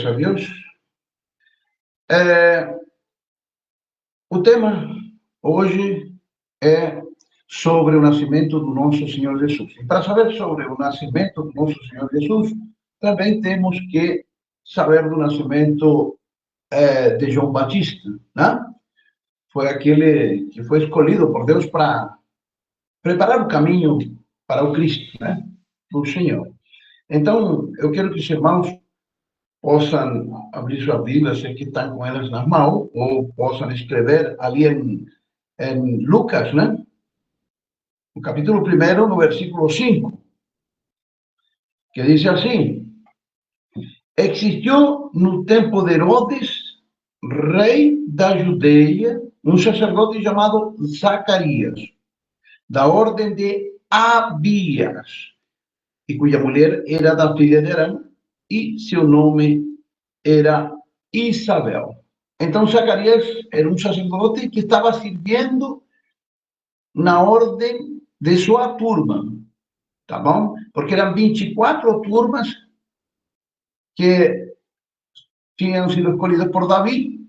a Deus. O tema hoje é sobre o nascimento do nosso Senhor Jesus. E para saber sobre o nascimento do nosso Senhor Jesus, também temos que saber do nascimento de João Batista, né? Foi aquele que foi escolhido por Deus para preparar o caminho para o Cristo, né? O Senhor. Então, eu quero que os irmãos possam abrir sua Bíblia, se que estão com elas nas mãos, ou possam escrever ali em Lucas, né? No capítulo 1, no versículo 5, que diz assim: Existiu no tempo de Herodes, rei da Judeia, um sacerdote chamado Zacarias, da ordem de Abias, e cuja mulher era da filha de Arão, e seu nome era Isabel. Então, Zacarias era um sacerdote que estava servindo na ordem de sua turma, tá bom? Porque eram 24 turmas que tinham sido escolhidas por Davi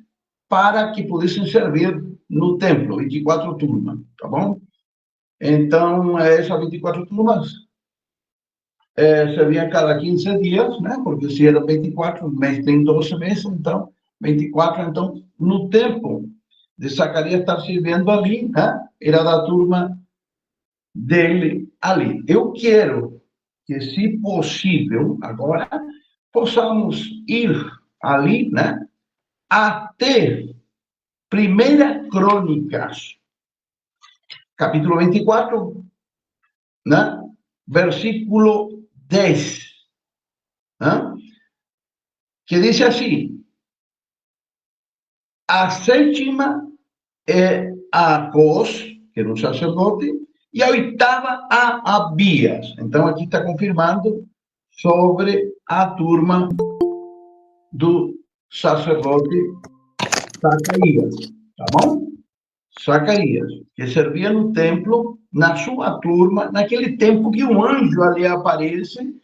para que pudessem servir no templo, 24 turmas, tá bom? Então, essas 24 turmas serviam cada 15 dias, né? Porque se eram 24, o mês tem 12 meses, então, 24, então, no tempo de Zacarias estar servindo ali, né? Era da turma dele ali. Eu quero que, se possível, agora, possamos ir ali, né? Até 1 Crônicas, capítulo 24, né? Versículo 10, né? Que diz assim: a sétima é a Acós, que era um sacerdote, e a oitava a Abias. Então, aqui está confirmando sobre a turma do sacerdote Zacarias, tá bom? Zacarias, que servia no templo, na sua turma, naquele tempo que um anjo ali aparece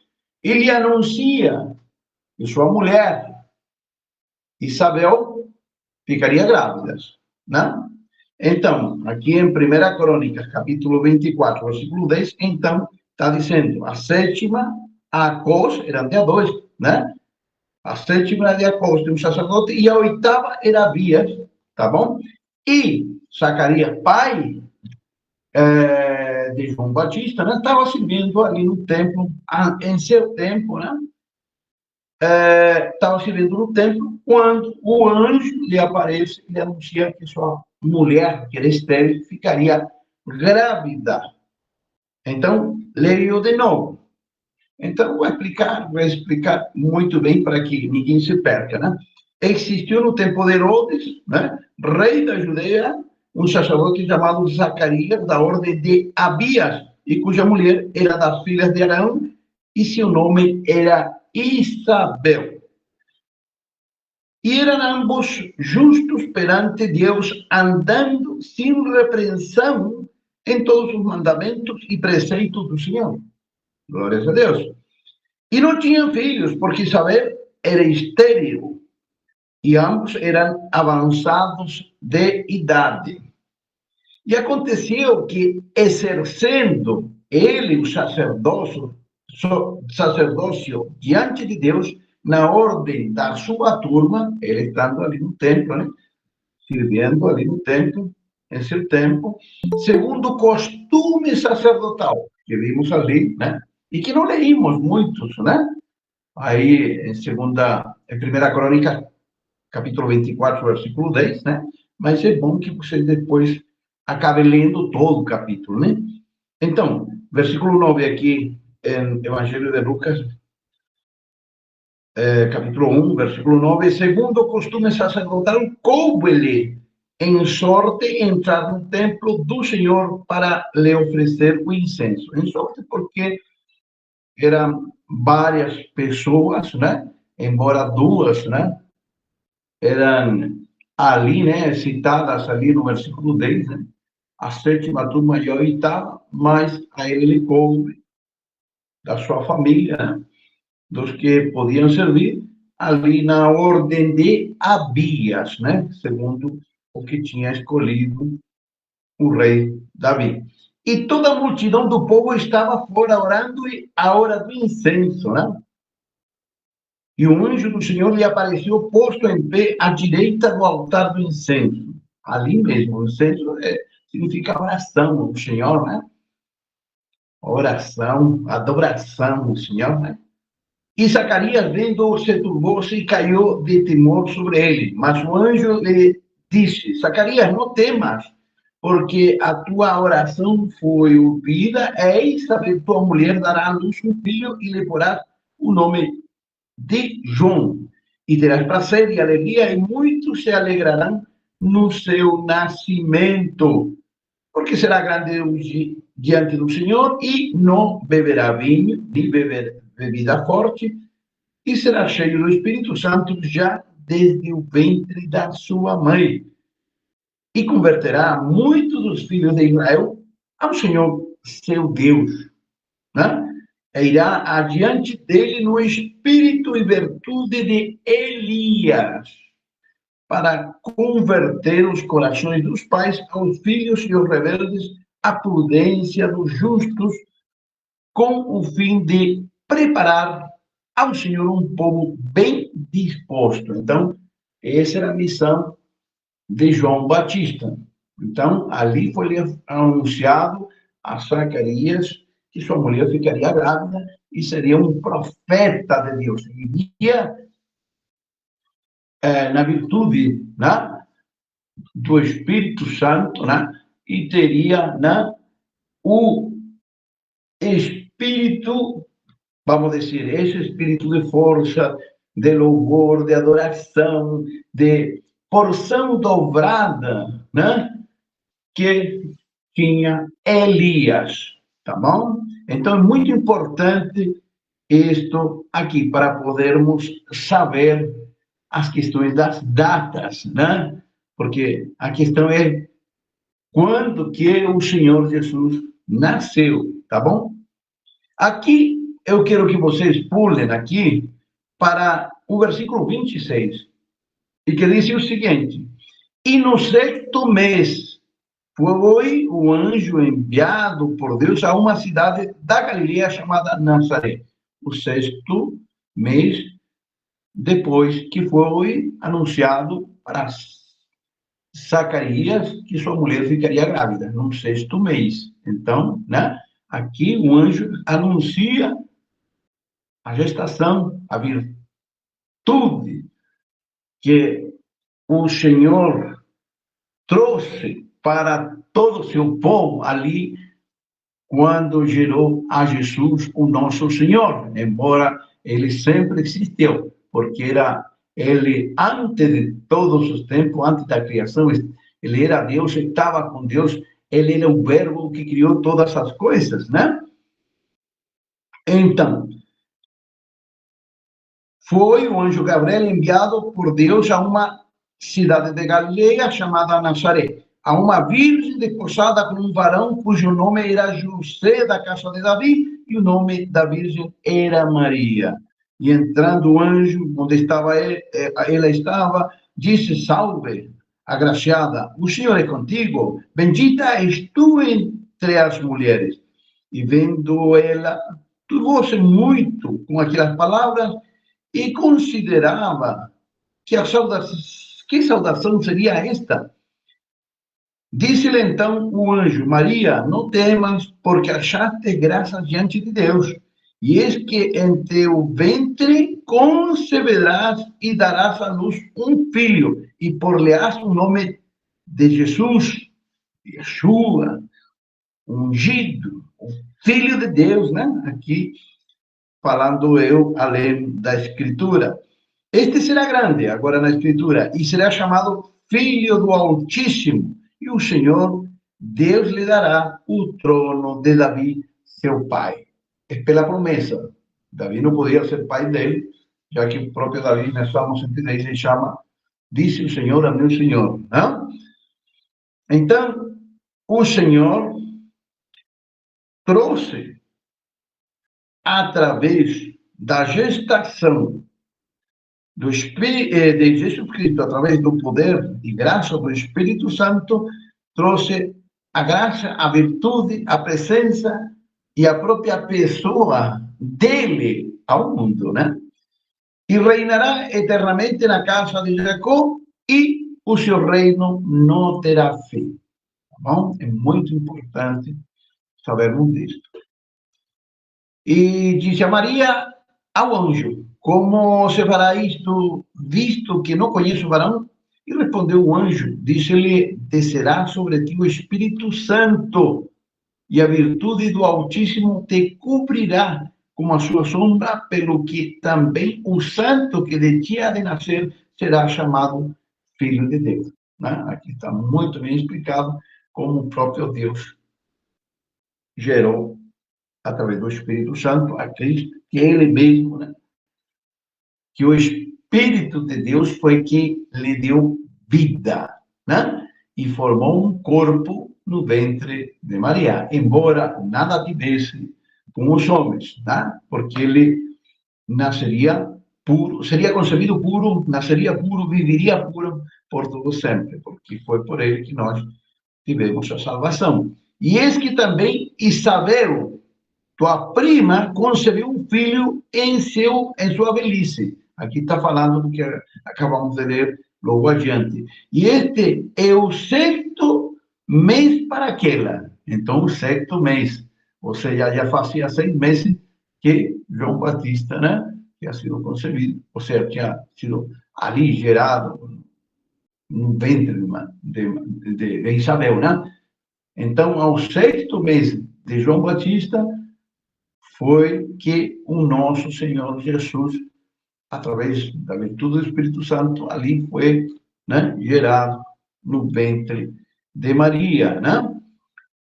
e lhe anuncia que sua mulher, Isabel, ficaria grávida, né? Então, aqui em 1 Crônicas, capítulo 24, versículo 10, então, está dizendo, a sétima, a Acós, eram de dois, né? A sétima era de Acós, de um sacerdote, e a oitava era Abias, tá bom? E Zacarias, pai de João Batista, né? Estava servindo ali no templo, em seu tempo, né? Estava servindo no templo, quando o anjo lhe aparece e lhe anuncia que sua mulher, que era estéril, ficaria grávida. Então, leio de novo. Então, vou explicar muito bem para que ninguém se perca, né? Existiu no tempo de Herodes, né? Rei da Judeia, um sacerdote chamado Zacarias, da ordem de Abias, e cuja mulher era das filhas de Arão, e seu nome era Isabel. E eram ambos justos perante Deus, andando sem repreensão em todos os mandamentos e preceitos do Senhor. Glórias a Deus. E não tinham filhos, porque Isabel era estéril, e ambos eram avançados de idade. E aconteceu que, exercendo ele o sacerdócio diante de Deus, na ordem da sua turma, ele estando ali no templo, né? Servindo ali no templo, em seu tempo, segundo o costume sacerdotal, que vimos ali, né? E que não leímos muitos, né? Aí, em 1 Crônica, capítulo 24, versículo 10, né? Mas é bom que você depois acabe lendo todo o capítulo, né? Então, versículo 9 aqui, em Evangelho de Lucas, capítulo 1, versículo 9, segundo o costume sacerdotal, coube-lhe em sorte entrar no templo do Senhor para lhe oferecer o incenso. Em sorte porque eram várias pessoas, né? Embora duas, né? Eram ali, né? Citadas ali no versículo 10, né? A sétima turma e a oitava, mas a ele coube da sua família, né? Dos que podiam servir, ali na ordem de Abias, né? Segundo o que tinha escolhido o rei Davi. E toda a multidão do povo estava fora orando a hora do incenso, né? E o anjo do Senhor lhe apareceu posto em pé à direita do altar do incenso. Ali mesmo, o incenso significa oração ao Senhor, né? Oração, adoração ao Senhor, né? E Zacarias, vendo, se turbou-se e caiu de temor sobre ele. Mas o anjo lhe disse: Zacarias, não temas, porque a tua oração foi ouvida, eis a tua mulher dará à luz um filho e lhe porás o nome de João. E terás prazer e alegria, e muitos se alegrarão no seu nascimento, porque será grande diante do Senhor e não beberá vinho, nem beber bebida forte, e será cheio do Espírito Santo já desde o ventre da sua mãe. E converterá muitos dos filhos de Israel ao Senhor, seu Deus, né? E irá adiante dele no espírito e virtude de Elias, para converter os corações dos pais aos filhos e os rebeldes à prudência dos justos, com o fim de preparar ao Senhor um povo bem disposto. Então, essa era a missão de João Batista. Então, ali foi anunciado a Zacarias que sua mulher ficaria grávida e seria um profeta de Deus. Iria na virtude, né, do Espírito Santo, né, e teria, né, o espírito, vamos dizer, esse espírito de força, de louvor, de adoração, de porção dobrada, né, que tinha Elias, tá bom? Então é muito importante isto aqui para podermos saber as questões das datas, né? Porque a questão é quando que o Senhor Jesus nasceu, tá bom? Aqui eu quero que vocês pulem aqui para o versículo 26, e que diz o seguinte: E no sexto mês foi o anjo enviado por Deus a uma cidade da Galileia chamada Nazaré. O sexto mês depois que foi anunciado para Zacarias que sua mulher ficaria grávida no sexto mês. Então, né, aqui o anjo anuncia a gestação, a virtude que o Senhor trouxe para todo o seu povo ali quando gerou a Jesus, o nosso Senhor, embora ele sempre existiu, porque era ele antes de todos os tempos, antes da criação, ele era Deus, estava com Deus, ele era o verbo que criou todas as coisas, né? Então, foi o anjo Gabriel enviado por Deus a uma cidade de Galileia chamada Nazaré, a uma virgem desposada com um varão cujo nome era José, da casa de Davi, e o nome da virgem era Maria. E entrando o anjo, onde estava ela estava, disse: Salve, agraciada, o Senhor é contigo, bendita és tu entre as mulheres. E vendo ela, turbou-se muito com aquelas palavras e considerava que saudação seria esta. Disse-lhe então o anjo: Maria, não temas, porque achaste graça diante de Deus. E eis que em teu ventre conceberás e darás à luz um filho, e por-lhe-ás o nome de Jesus, Yeshua, ungido, o Filho de Deus, né? Aqui falando eu além da Escritura. Este será grande, agora na Escritura, e será chamado Filho do Altíssimo, e o Senhor, Deus, lhe dará o trono de Davi, seu pai. É pela promessa. Davi não podia ser pai dele, já que o próprio Davi, no Salmo 110, se chama, disse o Senhor a meu Senhor. Não? Então, o Senhor trouxe, através da gestação de Jesus Cristo, através do poder e graça do Espírito Santo, trouxe a graça, a virtude, a presença e a própria pessoa dele ao mundo, né? E reinará eternamente na casa de Jacó e o seu reino não terá fim. Tá bom? É muito importante sabermos disso. E disse a Maria ao anjo: como se fará isto, visto que não conheço o varão? E respondeu o anjo: disse-lhe: descerá sobre ti o Espírito Santo, e a virtude do Altíssimo te cobrirá com a sua sombra, pelo que também o santo que de ti há de nascer será chamado Filho de Deus. Né? Aqui está muito bem explicado como o próprio Deus gerou, através do Espírito Santo, a Cristo, que é Ele mesmo, né? Que o Espírito de Deus foi que lhe deu vida, né? E formou um corpo no ventre de Maria, embora nada tivesse com os homens, né? Porque ele nasceria puro, seria concebido puro, nasceria puro, viveria puro por todo sempre, porque foi por ele que nós tivemos a salvação. E eis que também Isabel, tua prima, concebeu um filho em sua velhice. Aqui está falando do que acabamos de ler logo adiante. E este é o sexto mês para aquela. Então, o sexto mês. Ou seja, já fazia 6 meses que João Batista, né, tinha sido concebido. Ou seja, tinha sido ali gerado no ventre de Isabel, né? Então, ao sexto mês de João Batista, foi que o nosso Senhor Jesus, através da virtude do Espírito Santo, ali foi, né, gerado no ventre de Maria, né?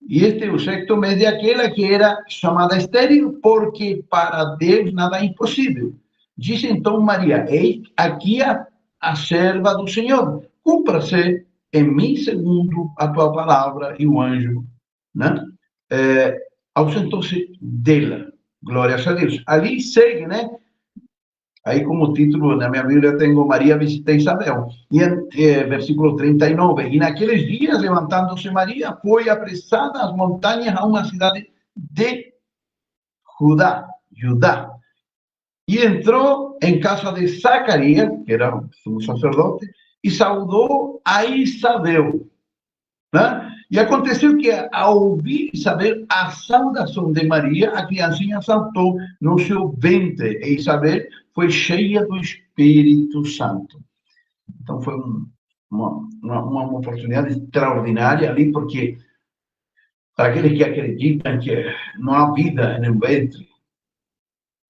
E este é o sexto mês de aquela que era chamada estéril, porque para Deus nada é impossível. Diz então Maria: eis aqui a serva do Senhor, cumpra-se em mim segundo a tua palavra. E o anjo, né, ausentou-se dela. Glórias a Deus. Ali segue, né? Aí, como título, na minha Bíblia, tenho Maria visita Isabel. E versículo 39. E naqueles dias, levantando-se Maria, foi apressada às montanhas a uma cidade de Judá. E entrou em casa de Zacarias, que era um sacerdote, e saudou a Isabel. Né? E aconteceu que, ao ouvir Isabel a saudação de Maria, a criancinha saltou no seu ventre, e Isabel foi cheia do Espírito Santo. Então, foi uma oportunidade extraordinária ali, porque para aqueles que acreditam que não há vida no ventre,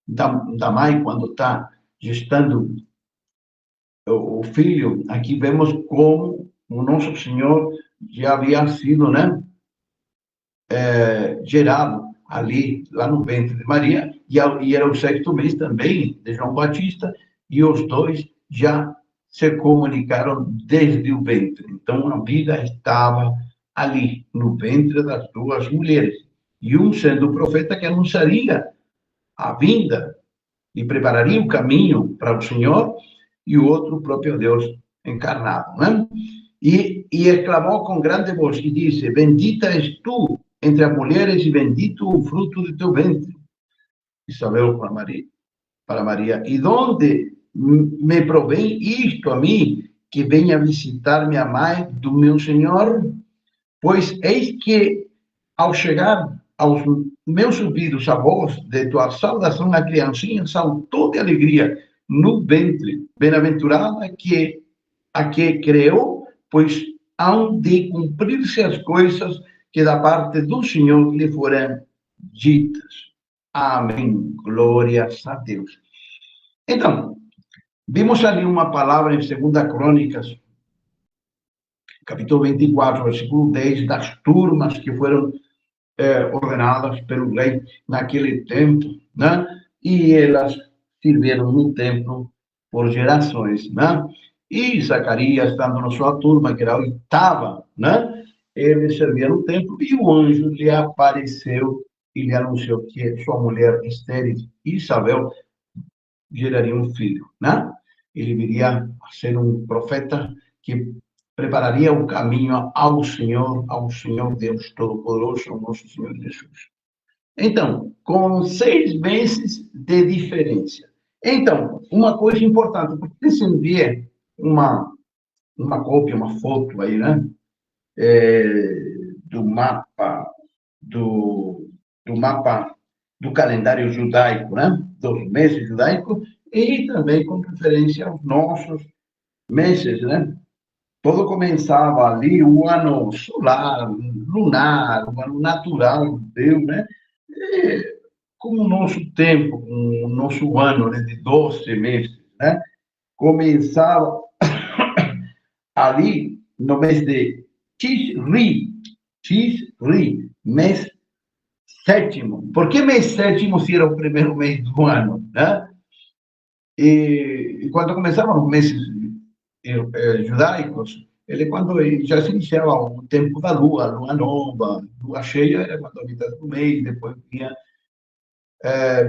da mãe, quando está gestando o filho, aqui vemos como o nosso Senhor já havia sido, né, gerado ali, lá no ventre de Maria, e era o sexto mês também de João Batista, e os dois já se comunicaram desde o ventre. Então, a vida estava ali, no ventre das duas mulheres. E um sendo o profeta que anunciaria a vinda e prepararia o caminho para o Senhor, e o outro, o próprio Deus encarnado, né? E exclamou com grande voz e disse: bendita és tu entre as mulheres e bendito o fruto de teu ventre. Isabel para Maria, e donde me provém isto a mim, que venha visitar minha mãe do meu Senhor? Pois eis que, ao chegar aos meus ouvidos a voz de tua saudação, a criancinha saltou de alegria no ventre. Bem-aventurada a que creou, pois hão de cumprir-se as coisas que da parte do Senhor lhe foram ditas. Amém. Glórias a Deus. Então, vimos ali uma palavra em 2 Crônicas, capítulo 24, versículo 10, das turmas que foram ordenadas pelo rei naquele tempo, né? E elas sirveram no templo por gerações, né? E Zacarias, estando na sua turma, que era a oitava, né? Ele servia no templo e o anjo lhe apareceu e lhe anunciou que sua mulher estéril, Isabel, geraria um filho, né? ele viria a ser um profeta que prepararia o caminho ao Senhor Deus Todo-Poderoso, ao nosso Senhor Jesus. Então, com 6 meses de diferença. Então, uma coisa importante, porque se envia uma cópia, uma foto aí, né? Do mapa, do mapa do calendário judaico, né? Dos meses judaicos, e também com referência aos nossos meses, né? Tudo começava ali, o ano solar, lunar, o ano natural de Deus, né? E, como o nosso tempo, o nosso ano, né, de 12 meses, né? Começava ali no mês de Tisri, mês sétimo. Por que mês sétimo se era o primeiro mês do ano, né? E quando começavam os meses judaicos, ele quando já se iniciava o tempo da lua nova, lua cheia era quando a metade do mês, depois vinha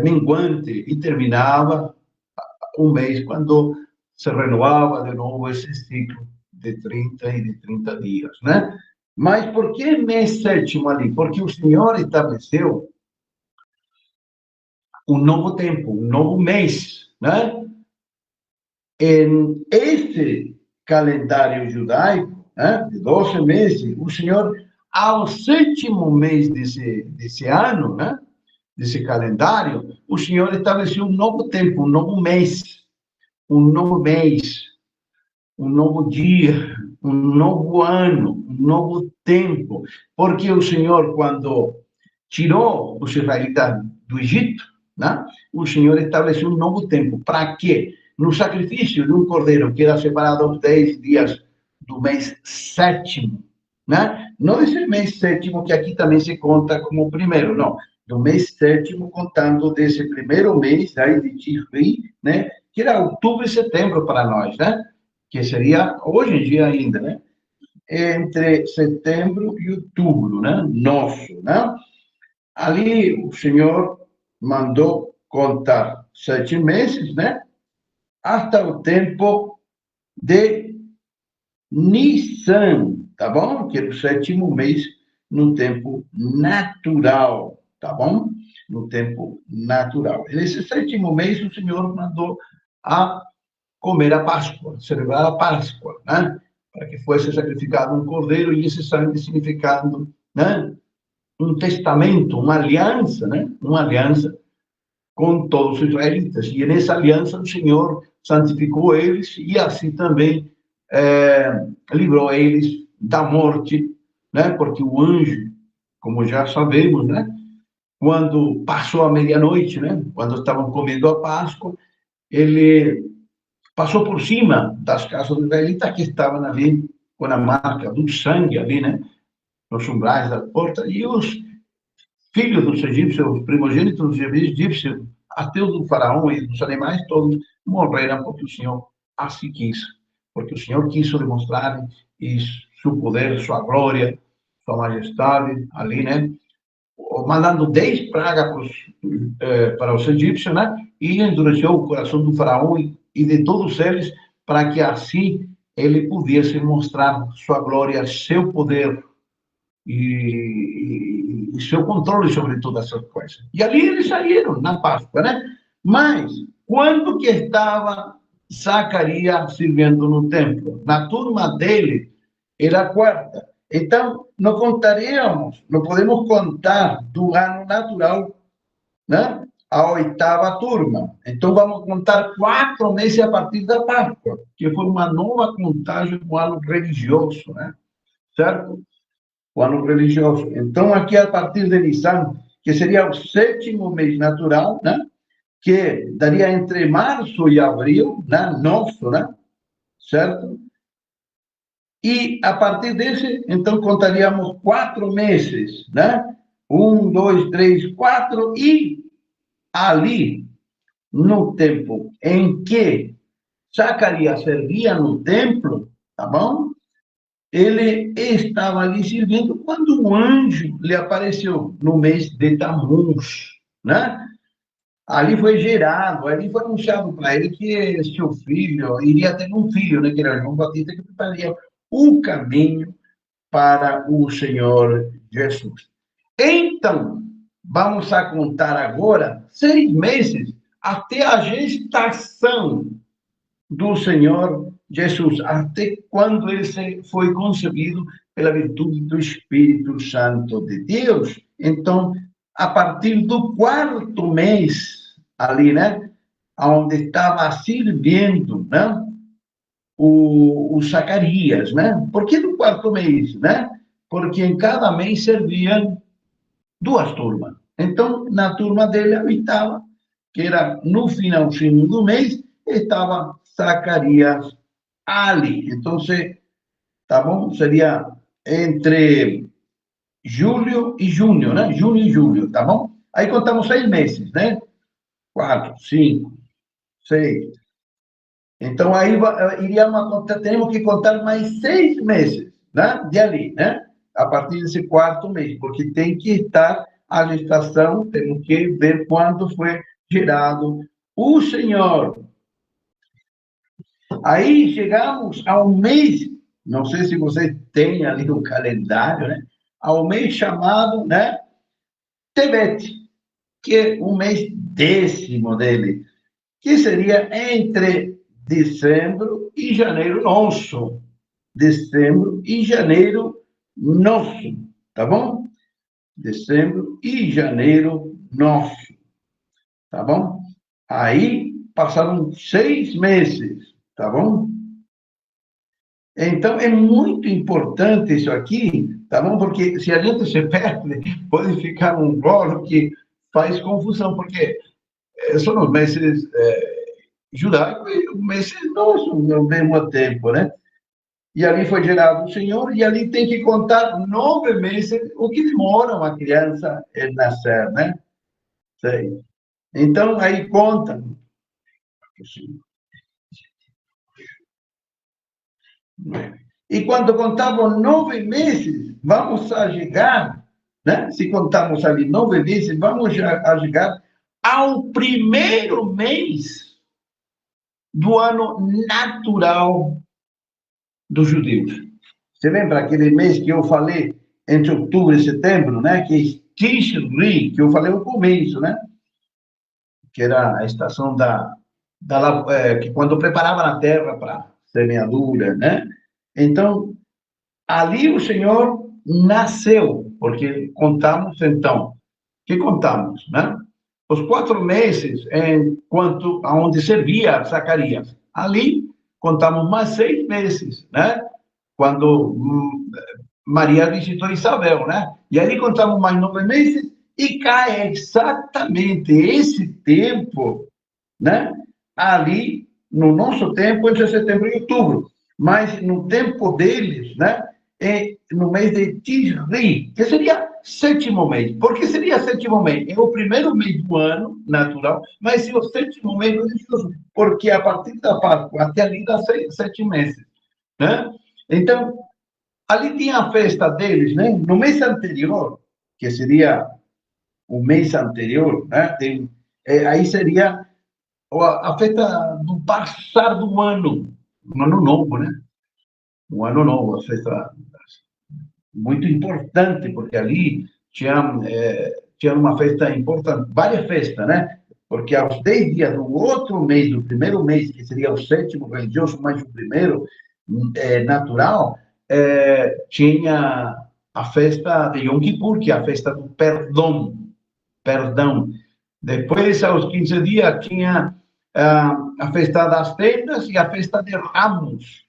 minguante e terminava um mês quando se renovava de novo esse ciclo de 30 e de 30 dias, né? Mas por que mês sétimo ali? Porque o Senhor estabeleceu um novo tempo, um novo mês, né? Em esse calendário judaico, né, de 12 meses, o Senhor, ao sétimo mês desse ano, né, desse calendário, o Senhor estabeleceu um novo tempo, um novo mês, um novo dia, um novo ano, um novo tempo, porque o Senhor, quando tirou os israelitas do Egito, né, o Senhor estabeleceu um novo tempo. Para quê? No sacrifício de um cordeiro que era separado aos 10 dias do mês sétimo, né? Não esse mês sétimo que aqui também se conta como o primeiro, não. Do mês sétimo, contando desse primeiro mês aí de Tisri, né? Que era outubro e setembro para nós, né? Que seria hoje em dia ainda, né? Entre setembro e outubro, né? Nosso, né? Ali o Senhor mandou contar 7 meses, né? Até o tempo de Nissan, tá bom? Que é o sétimo mês no tempo natural, tá bom? No tempo natural. E nesse sétimo mês o Senhor mandou a comer a Páscoa, celebrar a Páscoa, né? Para que fosse sacrificado um cordeiro e esse sangue significando, né? Um testamento, uma aliança, né? Uma aliança com todos os israelitas. E nessa aliança o Senhor santificou eles e assim também livrou eles da morte, né? Porque o anjo, como já sabemos, né? Quando passou a meia-noite, né? Quando estavam comendo a Páscoa, ele passou por cima das casas dos israelitas que estavam ali com a marca do sangue ali, né? Nos umbrais da porta, e os filhos dos egípcios, os primogênitos dos egípcios, até os do faraó e dos animais todos, morreram porque o Senhor assim quis. Porque o Senhor quis demonstrar seu poder, sua glória, sua majestade ali, né? Mandando 10 pragas para os egípcios, né? E endureceu o coração do faraó e de todos eles, para que assim ele pudesse mostrar sua glória, seu poder e seu controle sobre todas essas coisas. E ali eles saíram na Páscoa, né? Mas quando que estava Zacarias servindo no templo? Na turma dele era a quarta. Então, não contaríamos, não podemos contar do ano natural, né? A oitava turma. Então, vamos contar 4 meses a partir da Páscoa, que foi uma nova contagem do ano religioso, né? Certo? O ano religioso. Então, aqui a partir de Nissan, que seria o sétimo mês natural, né? Que daria entre março e abril, né? Nosso, né? Certo? E a partir desse, então, contaríamos 4 meses, né? 1, 2, 3, 4, e ali, no tempo em que Zacarias servia no templo, tá bom? Ele estava ali servindo quando um anjo lhe apareceu no mês de Tammuz, né? Ali foi gerado, ali foi anunciado para ele que seu filho iria ter um filho, né, que era João Batista, que prepararia o caminho para o Senhor Jesus. Então, vamos a contar agora 6 meses até a gestação do Senhor Jesus, até quando ele foi concebido pela virtude do Espírito Santo de Deus. Então, a partir do quarto mês, ali, né, onde estava servindo, né, o Zacarias, né? Por que no quarto mês, né? Porque em cada mês serviam duas turmas. Então, na turma dele habitava, que era no finalzinho do mês, estava Zacarias ali. Então, tá bom? Seria entre julho e junho, né? Junho e julho, tá bom? Aí contamos 6 meses, né? 4, 5, 6. Então, aí iríamos, teremos que contar mais 6 meses, né? De ali, né? A partir desse quarto mês, porque tem que estar a gestação, temos que ver quando foi gerado o Senhor. Aí chegamos ao mês, não sei se você tem ali o calendário, né? Ao mês chamado, né? Tebete, que é o mês 10º dele, que seria entre dezembro e janeiro nosso. Dezembro e janeiro nosso, tá bom? Dezembro e janeiro nosso, tá bom? Aí passaram 6 meses, tá bom? Então, é muito importante isso aqui, tá bom? Porque se a gente se perde, pode ficar um rolo que faz confusão, porque são os meses judaicos e os meses nossos ao mesmo tempo, né? E ali foi gerado o Senhor, e ali tem que contar 9 meses, o que demora uma criança nascer, né? Sei. Então, aí conta. E quando contavam 9 meses, vamos a chegar, né? Se contamos ali 9 meses, vamos a chegar ao primeiro mês do ano natural dos judeus. Você lembra aquele mês que eu falei entre outubro e setembro, né? Que é Tishri, que eu falei no começo, né? Que era a estação que quando preparava a terra para semeadura, né? Então, ali o Senhor nasceu, porque contamos então, que contamos, né? Os 4 meses enquanto aonde servia Zacarias. Ali contamos mais 6 meses, né? Quando Maria visitou Isabel, né? E ali contamos mais 9 meses e cai exatamente esse tempo, né? Ali, no nosso tempo, entre setembro e outubro. Mas no tempo deles, né? É no mês de Tisri, que seria sétimo mês. Por que seria sétimo mês? É o primeiro mês do ano natural, mas é o sétimo mês religioso, porque a partir da Páscoa até ali dá 7 meses, né? Então, ali tinha a festa deles, né? No mês anterior, que seria o mês anterior, né? Aí seria a festa do passar do ano, um ano novo, né? Um ano novo, a festa muito importante, porque ali tinha uma festa importante, várias festas, né? Porque aos 10 dias do outro mês, do primeiro mês, que seria o sétimo religioso, mais o primeiro natural, tinha a festa de Yom Kippur, que é a festa do perdão. Depois, aos 15 dias, tinha a festa das tendas e a festa de Ramos,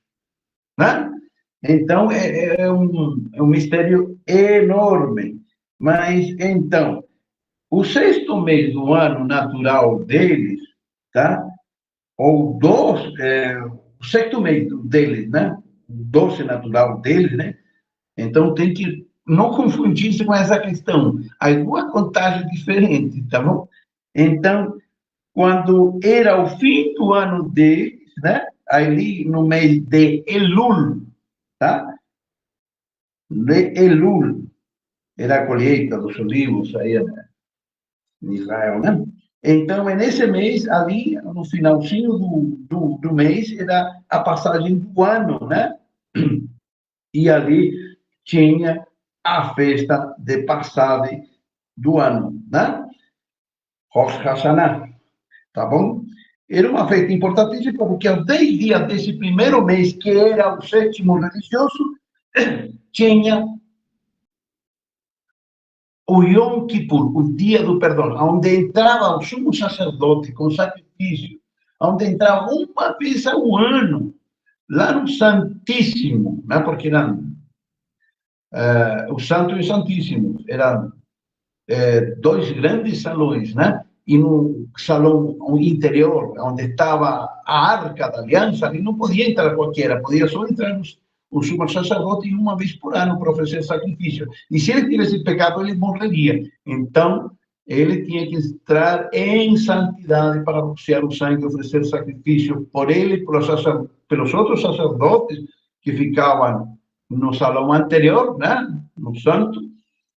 né? Então, é um mistério enorme. Mas, então, o sexto mês do ano natural deles, tá? Ou o sexto mês deles, né? O doce natural deles, né? Então, tem que não confundir-se com essa questão. Há uma contagem diferente, tá bom? Então, quando era o fim do ano deles, né? Ali no mês de Elul, tá? De Elul, era a colheita dos olivos aí em Israel, né? Então, nesse mês, ali, no finalzinho do mês, era a passagem do ano, né? E ali tinha a festa de passagem do ano, né? Rosh Hashanah, tá bom? Era uma festa importantíssima, porque aos 10 dias desse primeiro mês, que era o sétimo religioso, tinha o Yom Kippur, o dia do perdão, onde entrava o sumo sacerdote com sacrifício, onde entrava uma vez ao ano, lá no Santíssimo, né? Porque eram o Santo e o Santíssimo, eram dois grandes salões, né? E no salão interior, onde estava a Arca da Aliança, ali não podia entrar qualquer, podia só entrar o sumo sacerdote uma vez por ano para oferecer sacrifício. E se ele tivesse pecado, ele morreria. Então, ele tinha que entrar em santidade para rociar o sangue e oferecer sacrifício por ele e pelos outros sacerdotes que ficavam no salão anterior, né? No santo,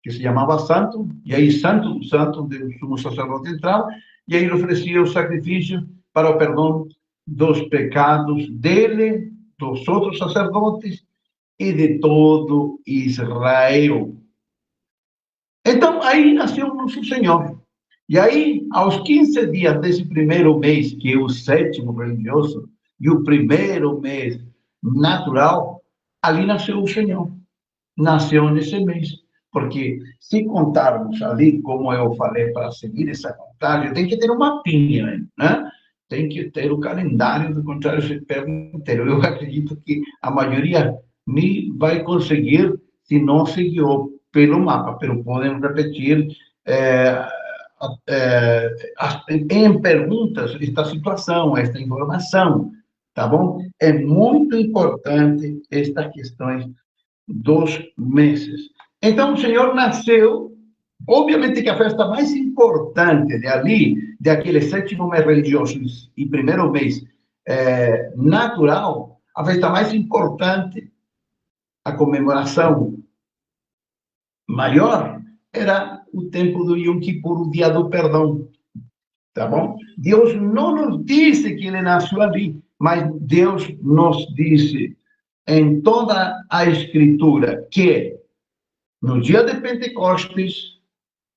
que se chamava Santo, e aí Santo do Santo, onde o sumo sacerdote entrava, e aí ele oferecia o sacrifício para o perdão dos pecados dele, dos outros sacerdotes e de todo Israel. Então, aí nasceu o nosso Senhor. E aí, aos 15 dias desse primeiro mês, que é o sétimo religioso, e o primeiro mês natural, ali nasceu o Senhor. Nasceu nesse mês. Porque se contarmos ali, como eu falei, para seguir essa contagem, tem que ter uma mapinha, né? Tem que ter o calendário, do contrário, se perde inteiro. Eu acredito que a maioria nem vai conseguir se não seguiu pelo mapa, pero podem repetir é, em perguntas esta situação, esta informação, tá bom? É muito importante estas questões dos meses. Então, o Senhor nasceu, obviamente que a festa mais importante de ali, daquele sétimo mês religioso e primeiro mês natural, a festa mais importante, a comemoração maior, era o tempo do Yom Kippur, o dia do perdão, tá bom? Deus não nos disse que ele nasceu ali, mas Deus nos disse em toda a Escritura que no dia de Pentecostes,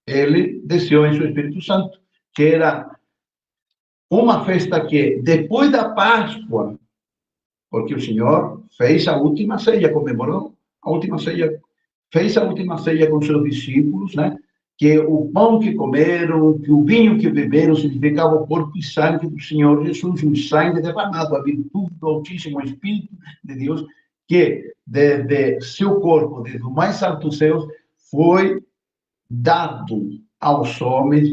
ele desceu em seu Espírito Santo, que era uma festa que, depois da Páscoa, porque o Senhor fez a última ceia, comemorou a última ceia, fez a última ceia com seus discípulos, né? Que o pão que comeram, que o vinho que beberam, significava o corpo e sangue do Senhor Jesus, o sangue derramado, a virtude do Altíssimo Espírito de Deus, que de seu corpo, desde o mais alto dos céus, foi dado aos homens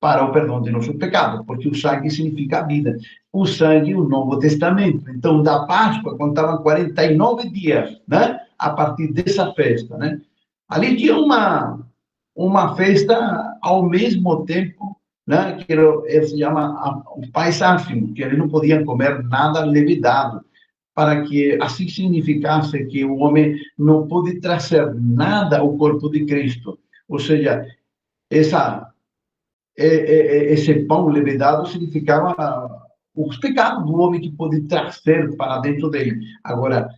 para o perdão de nossos pecados, porque o sangue significa a vida. O sangue, o Novo Testamento. Então, da Páscoa, contavam 49 dias, né? A partir dessa festa, né? Ali tinha uma festa ao mesmo tempo, né? Que se chama o paisáfimo, que eles não podiam comer nada levedado, para que assim significasse que o homem não pode trazer nada ao corpo de Cristo. Ou seja, esse pão levedado significava os pecados do homem que pode trazer para dentro dele. Agora,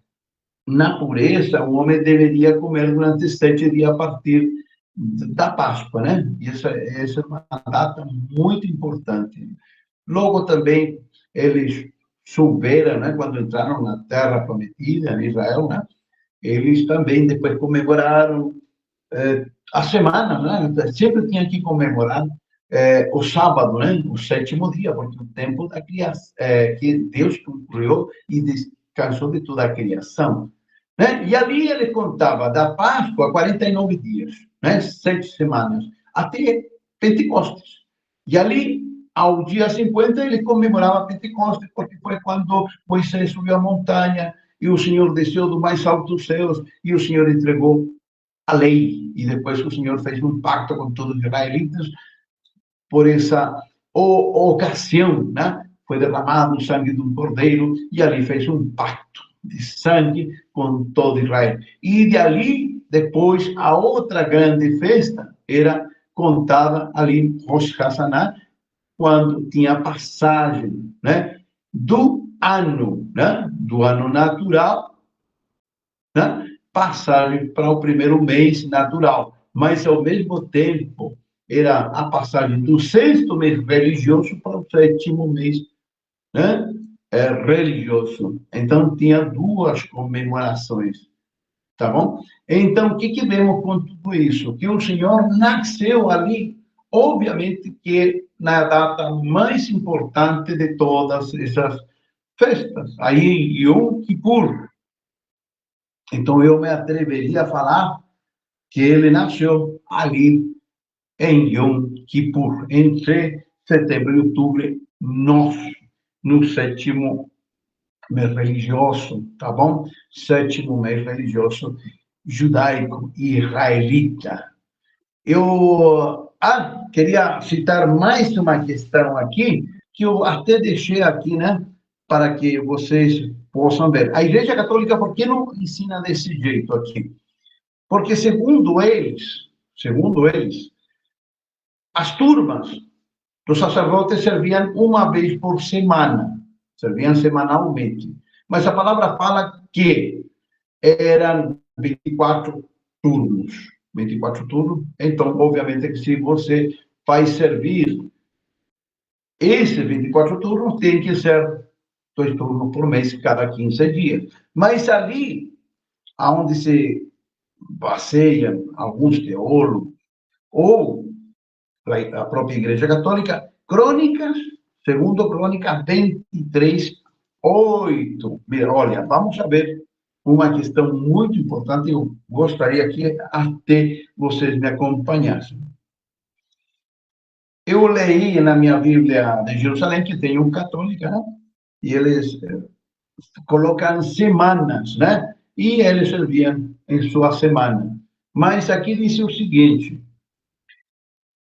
na pureza, o homem deveria comer durante 7 dias a partir da Páscoa, né? E essa é uma data muito importante. Logo também, eles souberam, né, quando entraram na Terra Prometida, em Israel, né? Eles também depois comemoraram a semana, né? Sempre tinha que comemorar o sábado, né? O sétimo dia, porque o tempo da criação, que Deus concluiu e descansou de toda a criação. Né? E ali ele contava da Páscoa 49 dias, né? 7 semanas, até Pentecostes. E ali, ao dia 50, ele comemorava Pentecostes, porque foi quando Moisés subiu a montanha e o Senhor desceu do mais alto dos céus e o Senhor entregou a lei. E depois o Senhor fez um pacto com todos os israelitas por essa ocasião, né? Foi derramado o sangue de um cordeiro e ali fez um pacto de sangue com todo Israel. E de ali, depois, a outra grande festa era contada ali em Rosh Hashanah, quando tinha a passagem, né, do ano natural, né, passagem para o primeiro mês natural, mas ao mesmo tempo era a passagem do sexto mês religioso para o sétimo mês, né, religioso. Então tinha duas comemorações, tá bom? Então o que vemos com tudo isso? Que o Senhor nasceu ali, obviamente que na data mais importante de todas essas festas, aí em Yom Kippur. Então eu me atreveria a falar que ele nasceu ali em Yom Kippur, entre setembro e outubro, no sétimo mês religioso, tá bom? Sétimo mês religioso judaico e israelita. Eu queria citar mais uma questão aqui, que eu até deixei aqui, né, para que vocês possam ver. A Igreja Católica, por que não ensina desse jeito aqui? Porque, segundo eles, as turmas dos sacerdotes serviam uma vez por semana, serviam semanalmente. Mas a palavra fala que eram 24 turnos. 24 turnos. Então, obviamente, que se você vai servir esses 24 turnos, tem que ser 2 turnos por mês, cada 15 dias. Mas ali, aonde se baseiam alguns teólogos, ou a própria Igreja Católica, Crônicas, segundo Crônicas 23:8. Olha, vamos ver uma questão muito importante, eu gostaria que até vocês me acompanhassem. Eu leí na minha Bíblia de Jerusalém, que tem católica, né? E eles colocam semanas, né? E eles serviam em sua semana. Mas aqui diz o seguinte,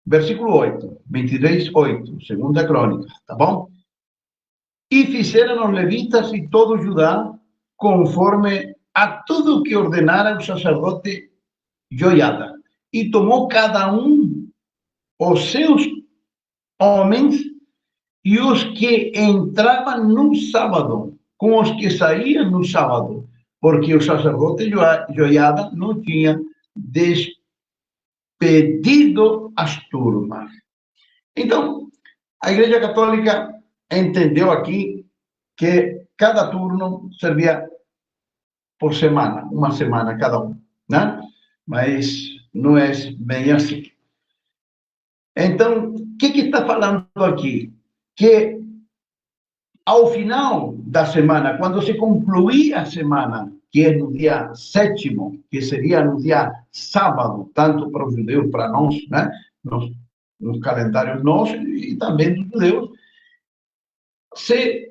versículo 8, 23:8, segunda Crônica, tá bom? E fizeram os levitas e todo Judá conforme a tudo que ordenara o sacerdote Joiada. E tomou cada os seus homens e os que entravam no sábado, com os que saíam no sábado, porque o sacerdote Joiada não tinha despedido as turmas. Então, a Igreja Católica entendeu aqui que cada turno servia por semana, uma semana cada um, né? Mas não é bem assim. Então, o que está falando aqui? Que ao final da semana, quando se concluía a semana, que é no dia sétimo, que seria no dia sábado, tanto para os judeus, para nós, né? Nos calendários nossos e também dos judeus, se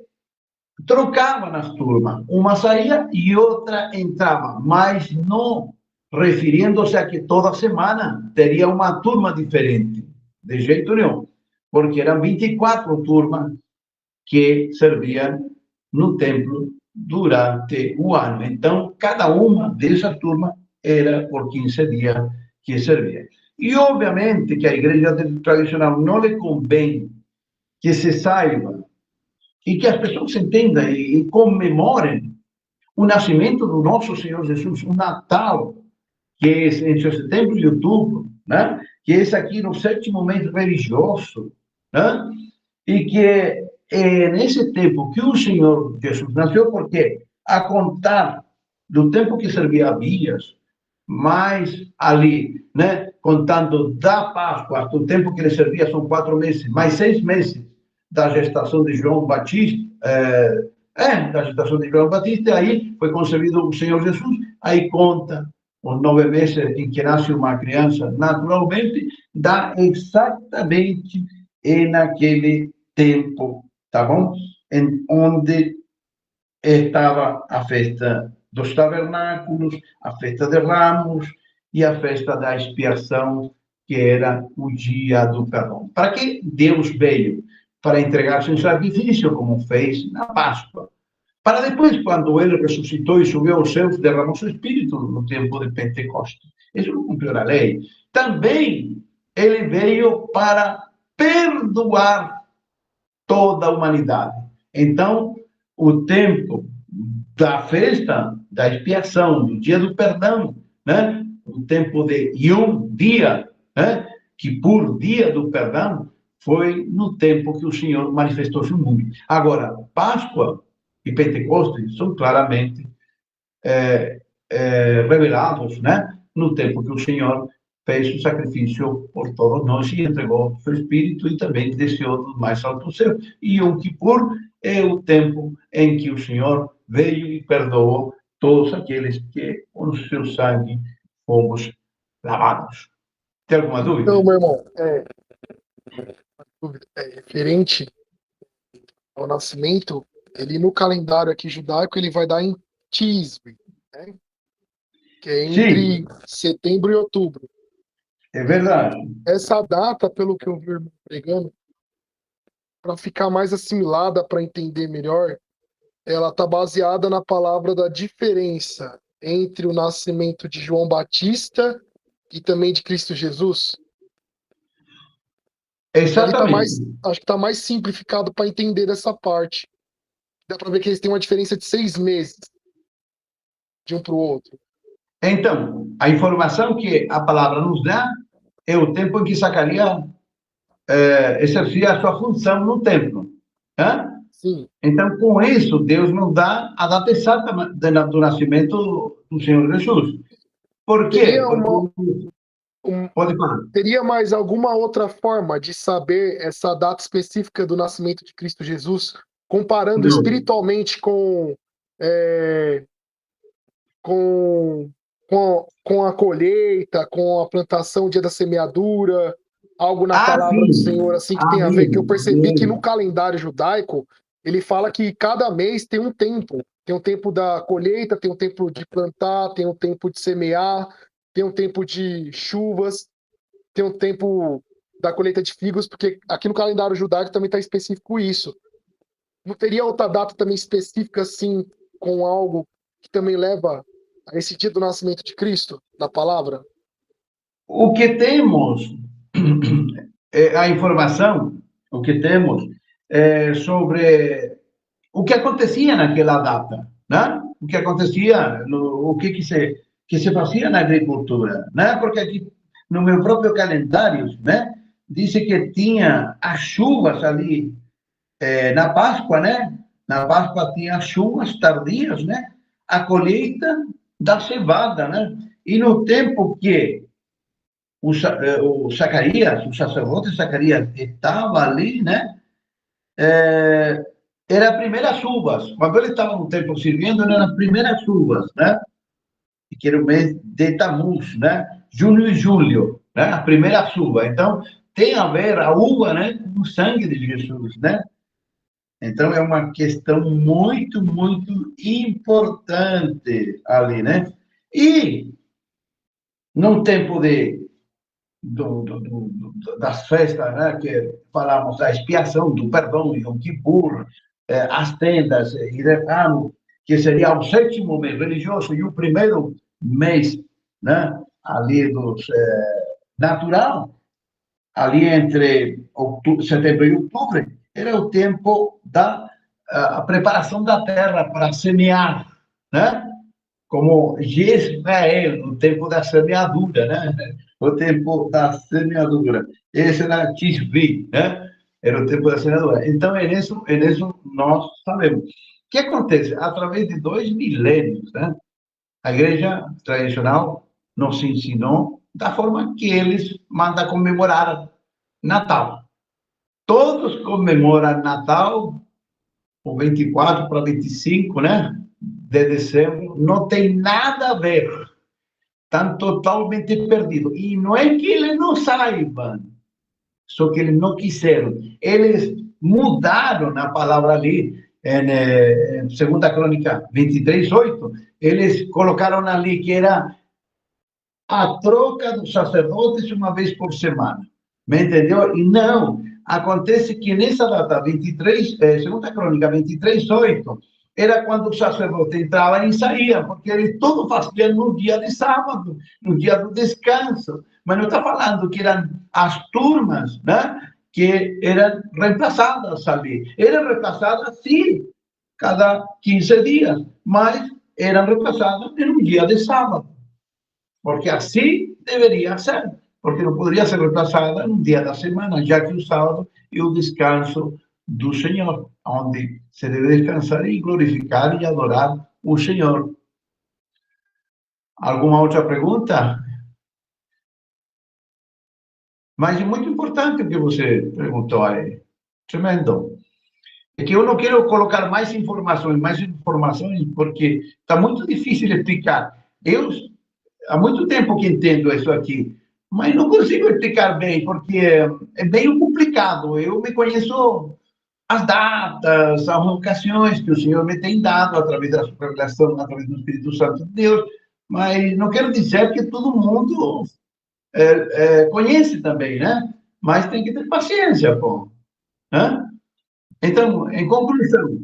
trocava nas turmas. Uma saía e outra entrava, mas não referindo-se a que toda semana teria uma turma diferente. De jeito nenhum. Porque eram 24 turmas que serviam no templo durante o ano. Então, cada uma dessas turmas era por 15 dias que servia. E, obviamente, que a igreja tradicional não lhe convém que se saiba e que as pessoas entendam e comemorem o nascimento do nosso Senhor Jesus, o Natal, que é entre setembro e outubro, né? Que é esse aqui no sétimo mês religioso, né? E que é nesse tempo que o Senhor Jesus nasceu, porque a contar do tempo que servia Abias, mais ali, né? Contando da Páscoa, do tempo que ele servia, são 4 meses, mais 6 meses da gestação de João Batista, da gestação de João Batista, aí foi concebido o Senhor Jesus, aí conta os 9 meses em que nasce uma criança naturalmente, dá exatamente naquele tempo, tá bom? Em onde estava a festa dos tabernáculos, a festa de Ramos e a festa da expiação, que era o dia do perdão. Para que Deus veio? Para entregar-se em sacrifício, como fez na Páscoa. Para depois, quando ele ressuscitou e subiu aos céus, derramou seu Espírito no tempo de Pentecostes. Isso não cumpriu a lei. Também ele veio para perdoar toda a humanidade. Então, o tempo da festa, da expiação, do dia do perdão, né? O tempo de Yom, dia, né? Kippur, dia do perdão, foi no tempo que o Senhor manifestou-se no mundo. Agora, Páscoa e Pentecostes são claramente revelados, né? No tempo que o Senhor fez o sacrifício por todos nós e entregou o seu Espírito e também desceu do mais alto céu. E o Kippur é o tempo em que o Senhor veio e perdoou todos aqueles que com o seu sangue fomos lavados. Tem alguma dúvida? Então, meu irmão, referente ao nascimento, ele no calendário aqui judaico, ele vai dar em Tisbe, né? Que é entre setembro e outubro. É verdade. Essa data, pelo que eu vi o irmão pregando, para ficar mais assimilada, para entender melhor, ela está baseada na palavra da diferença entre o nascimento de João Batista e também de Cristo Jesus. Exatamente. Acho que está mais simplificado para entender essa parte. Dá para ver que eles têm uma diferença de 6 meses de um para o outro. Então, a informação que a palavra nos dá é o tempo em que Zacarias exercia a sua função no templo. Né? Sim. Então, com isso, Deus nos dá a data exata do nascimento do Senhor Jesus. Por quê? Pode falar. Teria mais alguma outra forma de saber essa data específica do nascimento de Cristo Jesus, comparando espiritualmente com a colheita, com a plantação, o dia da semeadura, algo na palavra do Senhor, assim, que tem a ver, que eu percebi que no calendário judaico, ele fala que cada mês tem um tempo. Tem um tempo da colheita, tem um tempo de plantar, tem um tempo de semear, tem um tempo de chuvas, tem um tempo da colheita de figos, porque aqui no calendário judaico também está específico isso. Não teria outra data também específica, assim, com algo que também leva a esse dia do nascimento de Cristo, na palavra? O que temos a informação, o que temos sobre o que acontecia naquela data, né? O que acontecia, o que se fazia na agricultura, né? Porque aqui no meu próprio calendário, né? Diz que tinha as chuvas ali na Páscoa, né? Na Páscoa tinha chuvas tardias, né? A colheita da cevada, né? E no tempo que o Zacarias, o sacerdote Zacarias, estava ali, né? Era as primeiras chuvas. Quando ele estava no templo servindo, eram as primeiras chuvas, né? Que era o mês de Tammuz, né? Junho e julho, né? A primeira chuva. Então, tem a ver a uva, né? Com o sangue de Jesus, né? Então, é uma questão muito, muito importante ali, né? E, no tempo das festas, né, que falamos da expiação, do perdão, Yom Kippur, as tendas e Decano, que seria o sétimo mês religioso e o primeiro mês, né, ali dos natural, ali entre setembro e outubro, era o tempo da a preparação da terra para semear, né? Como Jezreel, o tempo da semeadura, né? O tempo da semeadura. Esse era Tisbi, né? Era o tempo da semeadura. Então, é nisso nós sabemos. O que acontece? Através de 2 milênios, né? A igreja tradicional nos ensinou da forma que eles mandam comemorar Natal. Todos comemoram Natal, o 24 para 25, né? De dezembro, não tem nada a ver. Estão totalmente perdidos. E não é que eles não saibam, só que eles não quiseram. Eles mudaram a palavra ali, em 2 Crônica 23:8, eles colocaram ali que era a troca dos sacerdotes uma vez por semana. Me entendeu? E não, acontece que nessa data, 23, 2 Crônica 23:8, era quando o sacerdote entrava e saía, porque ele tudo fazia no dia de sábado, no dia do descanso. Mas não está falando que eram as turmas, né, que eram reemplaçadas ali. Eram reemplaçadas, sim, cada 15 dias, mas eram reemplaçadas em um dia de sábado, porque assim deveria ser, porque não poderia ser reemplaçada em um dia da semana, já que o sábado é o descanso do Senhor, onde se deve descansar e glorificar e adorar o Senhor. Alguma outra pergunta? Mas é muito importante o que você perguntou aí. Tremendo. É que eu não quero colocar mais informações, porque está muito difícil explicar. Eu há muito tempo que entendo isso aqui, mas não consigo explicar bem, porque é meio complicado. Eu me conheço as datas, as ocasiões que o Senhor me tem dado através da sua revelação, através do Espírito Santo de Deus, mas não quero dizer que todo mundo conhece também, né? Mas tem que ter paciência, pô. Né? Então, em conclusão,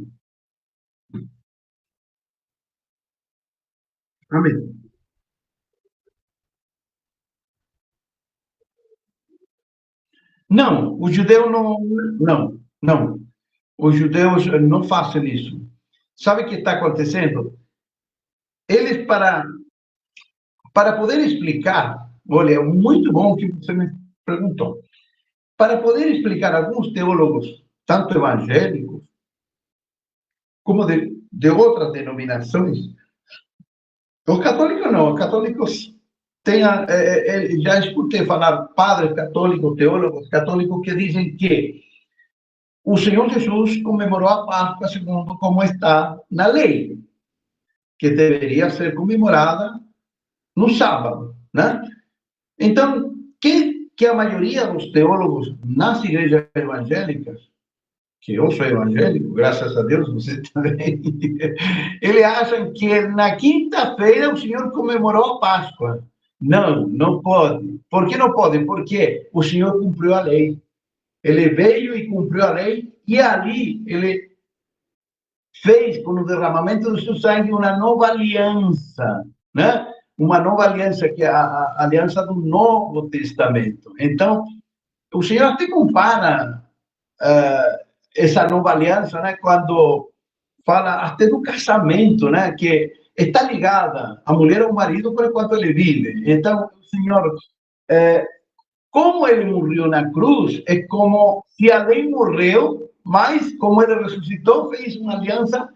amém. Não, o judeu não. Os judeus não fazem isso. Sabe o que está acontecendo? Eles, para poder explicar, olha, é muito bom que você me perguntou, para poder explicar alguns teólogos, tanto evangélicos como de outras denominações, os católicos têm, já escutei falar padres católicos, teólogos católicos que dizem que o Senhor Jesus comemorou a Páscoa segundo como está na lei, que deveria ser comemorada no sábado, né? Então, que a maioria dos teólogos nas igrejas evangélicas, que eu sou evangélico, graças a Deus, você também, eles acham que na quinta-feira o Senhor comemorou a Páscoa. Não, não pode. Por que não pode? Porque o Senhor cumpriu a lei. Ele veio e cumpriu a lei, e ali ele fez, com o derramamento do seu sangue, uma nova aliança, né? Uma nova aliança, que é a aliança do Novo Testamento. Então, o Senhor até compara essa nova aliança, né? Quando fala até do casamento, né? Que está ligada a mulher ao marido por enquanto ele vive. Então, o Senhor, como ele morreu na cruz, é como se a lei morreu, mas como ele ressuscitou, fez uma aliança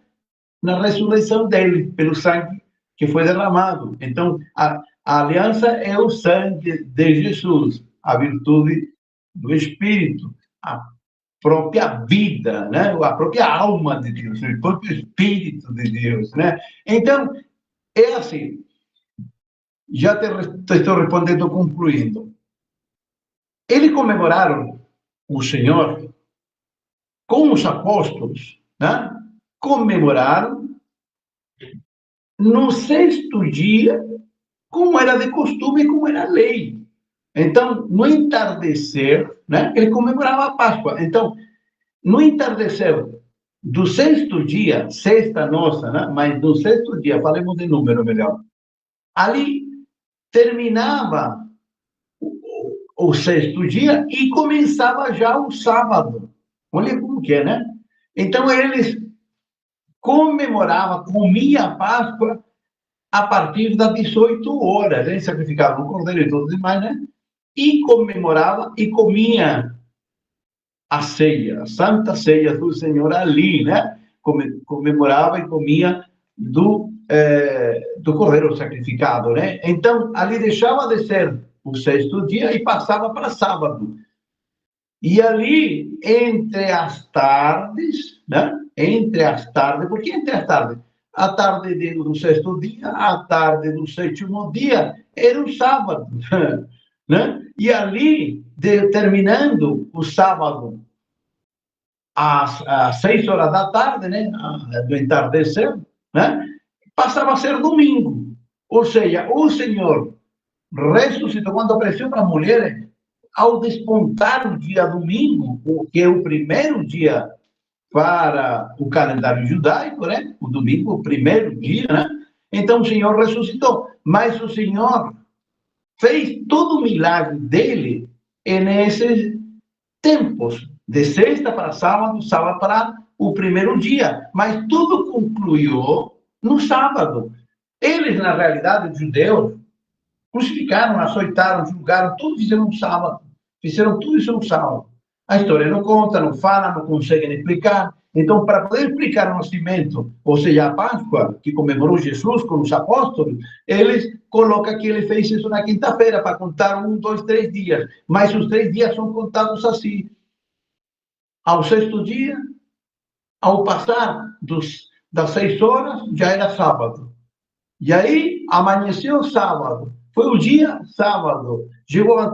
na ressurreição dele, pelo sangue que foi derramado. Então, a aliança é o sangue de Jesus, a virtude do Espírito, a própria vida, né? A própria alma de Deus, o próprio Espírito de Deus, né? Então, é assim, já te estou respondendo, concluindo. Eles comemoraram o Senhor com os apóstolos, né? Comemoraram no sexto dia, como era de costume, como era lei. Então, no entardecer, né? Ele comemorava a Páscoa. Então, no entardecer do sexto dia, sexta nossa, né? Mas do sexto dia, falemos de número melhor. Ali terminava o sexto dia e começava já o sábado. Olha como que é, né? Então, eles comemoravam, comiam a Páscoa a partir das 18 horas. Eles sacrificavam o cordeiro e tudo demais, né? E comemorava e comia a ceia, a santa ceia do Senhor ali, né? Comemorava e comia do cordeiro sacrificado, né? Então, ali deixava de ser o sexto dia e passava para sábado. E ali, entre as tardes, né? Entre as tardes, por que entre as tardes? A tarde do sexto dia, a tarde do sétimo dia, era o sábado, né? E ali, terminando o sábado, às 6 horas da tarde, né? Do entardecer, né? Passava a ser domingo. Ou seja, o Senhor ressuscitou, quando apareceu para as mulheres, ao despontar o dia domingo, que é o primeiro dia para o calendário judaico, né? O domingo, o primeiro dia, né? Então o Senhor ressuscitou. Mas o Senhor fez todo o milagre dele nesse tempos, de sexta para sábado, sábado para o primeiro dia, mas tudo concluiu no sábado. Eles, na realidade, os judeus, crucificaram, açoitaram, julgaram, tudo fizeram no sábado. Fizeram tudo isso no sábado. A história não conta, não fala, não conseguem explicar. Então, para poder explicar o nascimento, ou seja, a Páscoa, que comemorou Jesus com os apóstolos, eles colocam que ele fez isso na quinta-feira, para contar 1, 2, 3 dias. Mas os 3 dias são contados assim. Ao sexto dia, ao passar das 6 horas, já era sábado. E aí, amanheceu sábado. Foi o dia sábado. Chegou a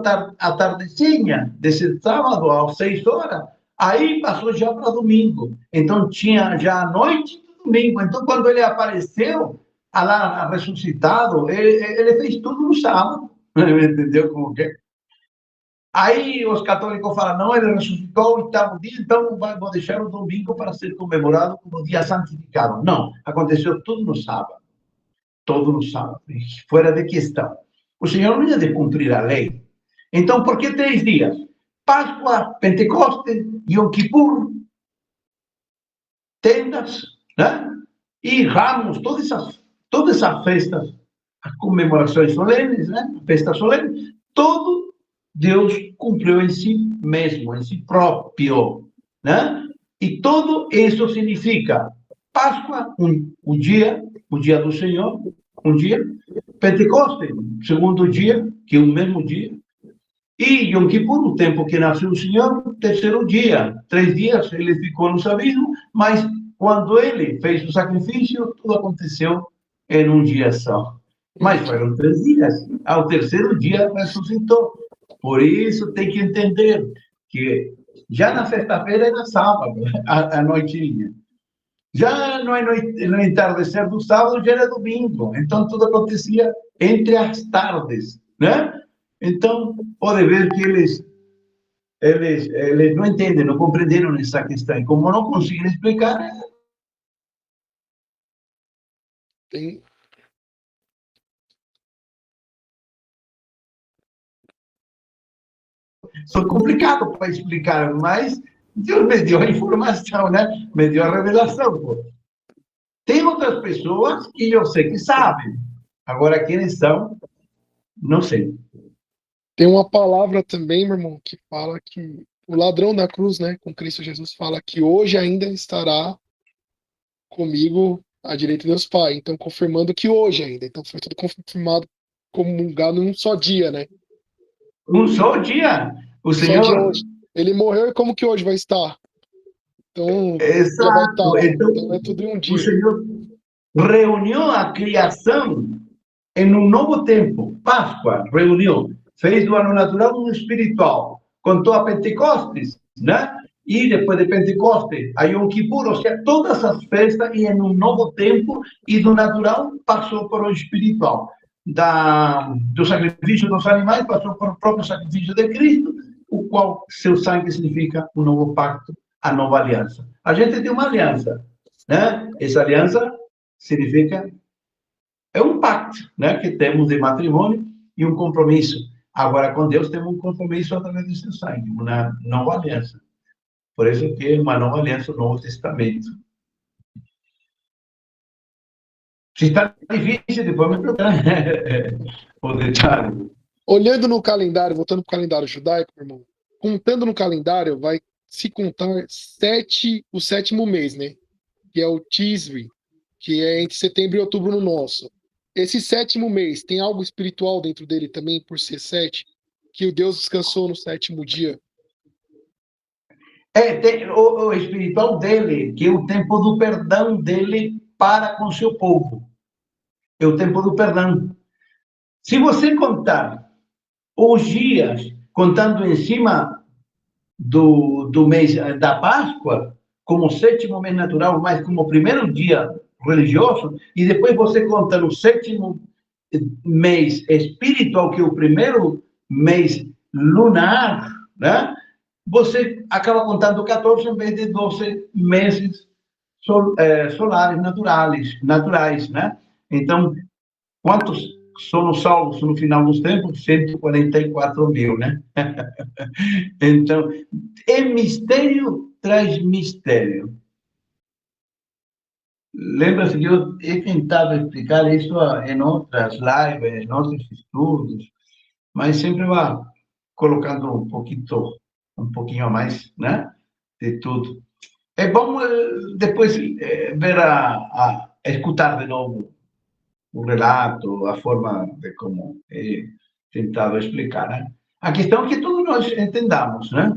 tardezinha desse sábado, às 6 horas. Aí passou já para domingo. Então, tinha já a noite do domingo. Então, quando ele apareceu, lá ressuscitado, ele fez tudo no sábado. Entendeu como que é? Aí os católicos falam, não, ele ressuscitou o 8º dia, então vou deixar o domingo para ser comemorado como dia santificado. Não, aconteceu tudo no sábado. Todo no sábado, fora de questão. O Senhor não ia de cumprir a lei. Então, por que 3 dias? Páscoa, Pentecoste, Yom Kippur, tendas, né? E Ramos, todas essas festas, as comemorações solenes, né? Festas solenes, todo Deus cumpriu em si mesmo, em si próprio, né? E tudo isso significa Páscoa, um dia do Senhor, um dia. Pentecoste, segundo dia, que é o mesmo dia. E Yom Kippur, o tempo que nasceu o Senhor, terceiro dia. 3 dias ele ficou no abismo, mas quando ele fez o sacrifício, tudo aconteceu em um dia só. Mas foram 3 dias. Ao terceiro dia ressuscitou. Por isso tem que entender que já na sexta-feira era sábado, a noitinha. Já no entardecer do sábado, já era domingo. Então, tudo acontecia entre as tardes, né? Então, pode ver que eles não entendem, não compreenderam essa questão. E como não conseguem explicar... Foi complicado para explicar, mas Deus me deu a informação, né? Me deu a revelação. Pô. Tem outras pessoas que eu sei que sabem. Agora, quem são, não sei. Tem uma palavra também, meu irmão, que fala que o ladrão da cruz, né, com Cristo Jesus, fala que hoje ainda estará comigo à direita de Deus Pai. Então, confirmando que hoje ainda. Então, foi tudo confirmado, comungado em um só dia, né? Um só dia? O Senhor... Só dia hoje. Ele morreu e como que hoje vai estar? Então, exato. já vai estar lá. Então, é tudo em um dia. O Senhor reuniu a criação em um novo tempo. Páscoa, reuniu. Fez do ano natural um espiritual. Contou a Pentecostes, né? E depois de Pentecoste, a Yom Kippur, ou seja, todas as festas e em um novo tempo, e do natural passou para o espiritual. Do sacrifício dos animais passou para o próprio sacrifício de Cristo, o qual seu sangue significa um novo pacto, a nova aliança. A gente tem uma aliança, né? Essa aliança significa é um pacto, né, que temos de matrimônio e um compromisso. Agora, com Deus, temos um compromisso através do seu sangue, uma nova aliança. Por isso que é uma nova aliança, o Novo Testamento. Se está difícil, depois me perguntar o detalhe. Olhando no calendário, voltando para o calendário judaico, meu irmão, contando no calendário, vai se contar o 7º mês, né? Que é o Tisri, que é entre setembro e outubro no nosso. Esse 7º mês tem algo espiritual dentro dele também, por ser 7, que o Deus descansou no 7º dia? Tem o espiritual dele, que é o tempo do perdão dele para com seu povo. É o tempo do perdão. Se você contar os dias, contando em cima do mês da Páscoa, como 7º mês natural, mas como primeiro dia religioso, e depois você conta no 7º mês espiritual, que é o primeiro mês lunar, né? Você acaba contando 14 em vez de 12 meses solares naturais, né? Então, quantos somos salvos no final dos tempos 144 mil, né? Então, é mistério traz mistério. Lembra-se que eu he tentado explicar isso em outras lives, em outros estudos, mas sempre vai colocando um pouquinho a mais, né? De tudo. É bom depois ver escutar de novo o relato, a forma de como é tentado explicar, né? A questão é que todos nós entendamos, né?